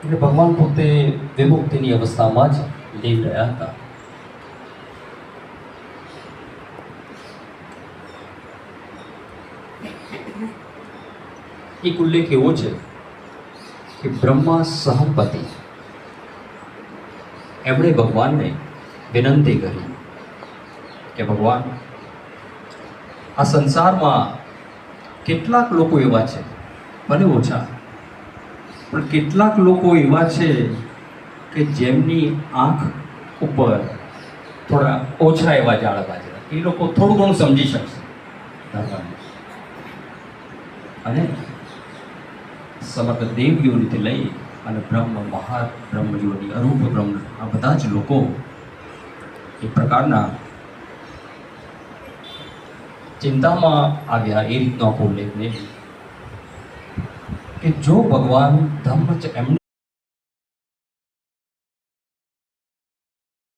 એટલે ભગવાન પોતે વિમુક્તિની અવસ્થામાં જ લીન રહ્યા હતા. એક ઉલ્લેખ એવો છે કે બ્રહ્મા સહમપતિ એમણે ભગવાનને વિનંતી કરી કે ભગવાન, આ સંસારમાં કેટલાક લોકો એવા છે, ભલે ઓછા, પણ કેટલાક લોકો એવા છે કે જેમની આંખ ઉપર થોડા ઓછા એવા જાળવા છે. એ લોકો થોડું ઘણું સમજી શકશે ધર્મને. અને સમગ્ર દેવયોનિથી લઈ અને બ્રહ્મ, મહા બ્રહ્મયોની, અરૂપ બ્રહ્મ, આ બધા જ લોકો એ પ્રકારના ચિંતામાં આવ્યા. એ રીતનો આખો ઉલ્લેખ નહીં કે જો ભગવાન ધર્મ એમને